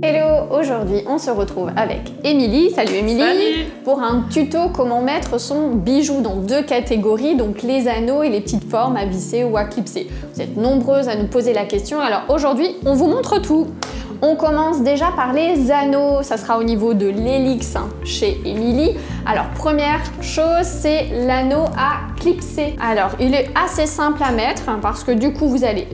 Hello, aujourd'hui on se retrouve avec Émilie. Salut Émilie. Salut. Pour un tuto comment mettre son bijou dans deux catégories, donc les anneaux et les petites formes à visser ou à clipser. Vous êtes nombreuses à nous poser la question, alors aujourd'hui on vous montre tout. On commence déjà par les anneaux, ça sera au niveau de l'hélix chez Émilie. Alors première chose, c'est l'anneau à clipser. Alors il est assez simple à mettre parce que du coup vous allez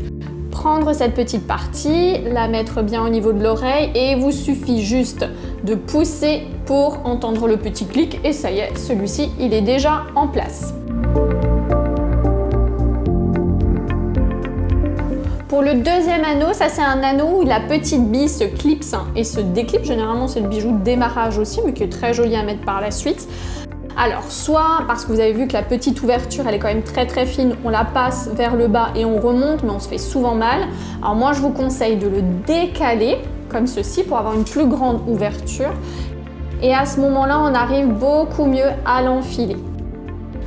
prendre cette petite partie, la mettre bien au niveau de l'oreille et il vous suffit juste de pousser pour entendre le petit clic et ça y est, celui-ci il est déjà en place. Pour le deuxième anneau, ça c'est un anneau où la petite bille se clipse et se déclipse. Généralement c'est le bijou de démarrage aussi mais qui est très joli à mettre par la suite. Alors, soit parce que vous avez vu que la petite ouverture, elle est quand même très fine, on la passe vers le bas et on remonte, mais on se fait souvent mal. Alors moi, je vous conseille de le décaler, comme ceci, pour avoir une plus grande ouverture. Et à ce moment-là, on arrive beaucoup mieux à l'enfiler.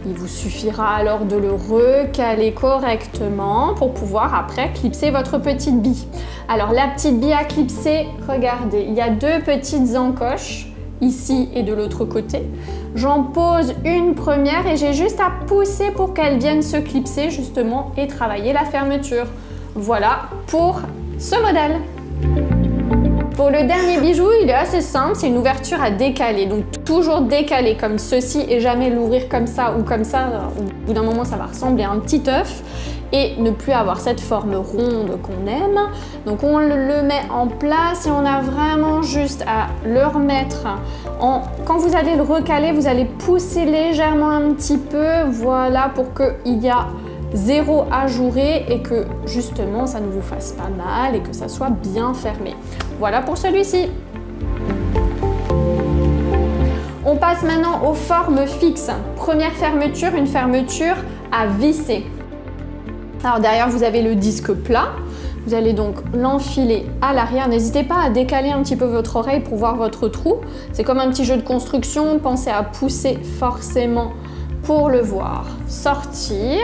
Il vous suffira alors de le recaler correctement pour pouvoir après clipser votre petite bille. Alors, la petite bille à clipser, regardez, il y a deux petites encoches, ici et de l'autre côté. J'en pose une première et j'ai juste à pousser pour qu'elle vienne se clipser justement et travailler la fermeture. Voilà pour ce modèle. Pour le dernier bijou, il est assez simple, c'est une ouverture à décaler. Donc toujours décaler comme ceci et jamais l'ouvrir comme ça ou comme ça. Au bout d'un moment, ça va ressembler à un petit œuf et ne plus avoir cette forme ronde qu'on aime. Donc on le met en place et on a vraiment juste à le remettre en... Quand vous allez le recaler, vous allez pousser légèrement un petit peu, voilà, pour qu'il y a zéro ajouré et que justement ça ne vous fasse pas mal et que ça soit bien fermé. Voilà pour celui-ci. On passe maintenant aux formes fixes. Première fermeture, une fermeture à visser. Alors derrière vous avez le disque plat. Vous allez donc l'enfiler à l'arrière. N'hésitez pas à décaler un petit peu votre oreille pour voir votre trou. C'est comme un petit jeu de construction. Pensez à pousser forcément pour le voir sortir.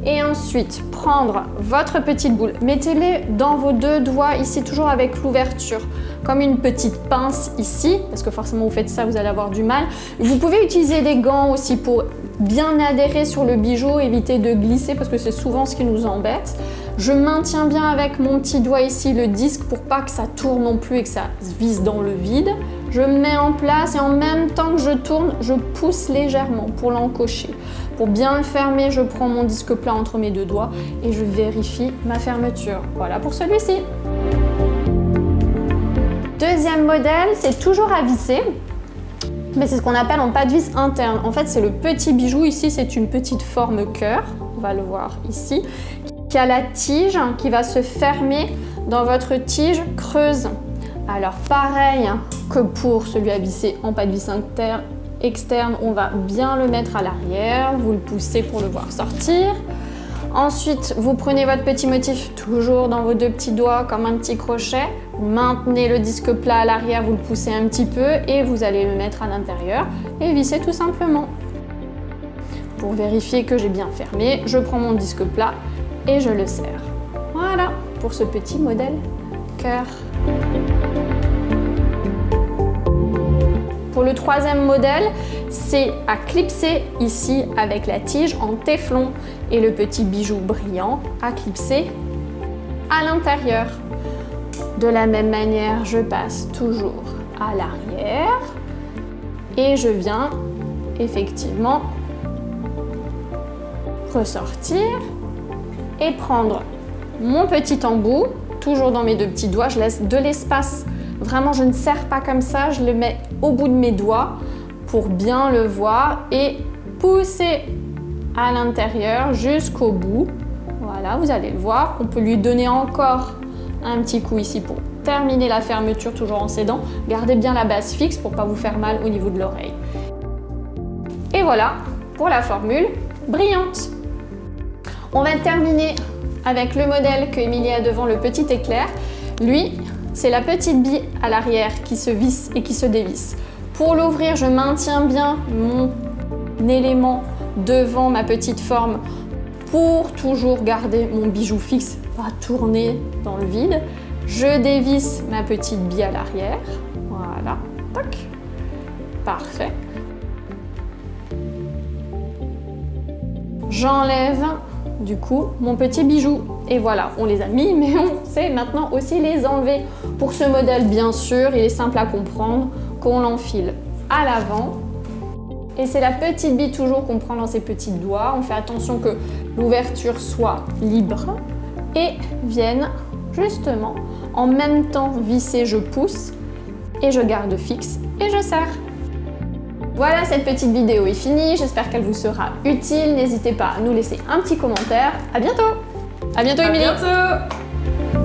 Et ensuite, prendre votre petite boule. Mettez-les dans vos deux doigts ici, toujours avec l'ouverture, comme une petite pince ici, parce que forcément vous faites ça, vous allez avoir du mal. Vous pouvez utiliser des gants aussi pour bien adhérer sur le bijou, éviter de glisser, parce que c'est souvent ce qui nous embête. Je maintiens bien avec mon petit doigt ici le disque pour pas que ça tourne non plus et que ça se visse dans le vide. Je mets en place et en même temps que je tourne, je pousse légèrement pour l'encocher. Pour bien le fermer, je prends mon disque plat entre mes deux doigts et je vérifie ma fermeture. Voilà pour celui-ci. Deuxième modèle, c'est toujours à visser, mais c'est ce qu'on appelle en pas de vis interne. En fait, c'est le petit bijou ici, c'est une petite forme cœur, on va le voir ici, qui a la tige qui va se fermer dans votre tige creuse. Alors pareil que pour celui à visser en pas de vis externe, on va bien le mettre à l'arrière, vous le poussez pour le voir sortir. Ensuite, vous prenez votre petit motif toujours dans vos deux petits doigts comme un petit crochet. Vous maintenez le disque plat à l'arrière, vous le poussez un petit peu et vous allez le mettre à l'intérieur et visser tout simplement. Pour vérifier que j'ai bien fermé, je prends mon disque plat et je le serre. Voilà pour ce petit modèle cœur. Pour le troisième modèle, c'est à clipser ici avec la tige en téflon et le petit bijou brillant à clipser à l'intérieur. De la même manière, je passe toujours à l'arrière et je viens effectivement ressortir et prendre mon petit embout, toujours dans mes deux petits doigts, je laisse de l'espace. Vraiment, je ne serre pas comme ça, je le mets au bout de mes doigts pour bien le voir et pousser à l'intérieur jusqu'au bout. Voilà, vous allez le voir. On peut lui donner encore un petit coup ici pour terminer la fermeture, toujours en s'aidant. Gardez bien la base fixe pour ne pas vous faire mal au niveau de l'oreille. Et voilà pour la formule brillante. On va terminer avec le modèle que Émilie a devant, le petit éclair. Lui, c'est la petite bille à l'arrière qui se visse et qui se dévisse. Pour l'ouvrir, je maintiens bien mon élément devant ma petite forme pour toujours garder mon bijou fixe, pas tourner dans le vide. Je dévisse ma petite bille à l'arrière. Voilà, tac. Parfait. J'enlève du coup mon petit bijou. Et voilà, on les a mis, mais on sait maintenant aussi les enlever. Pour ce modèle, bien sûr, il est simple à comprendre qu'on l'enfile à l'avant. Et c'est la petite bille toujours qu'on prend dans ses petits doigts. On fait attention que l'ouverture soit libre et vienne justement en même temps visser, je pousse et je garde fixe et je serre. Voilà, cette petite vidéo est finie, j'espère qu'elle vous sera utile. N'hésitez pas à nous laisser un petit commentaire. À bientôt. À bientôt, Émilie. À bientôt.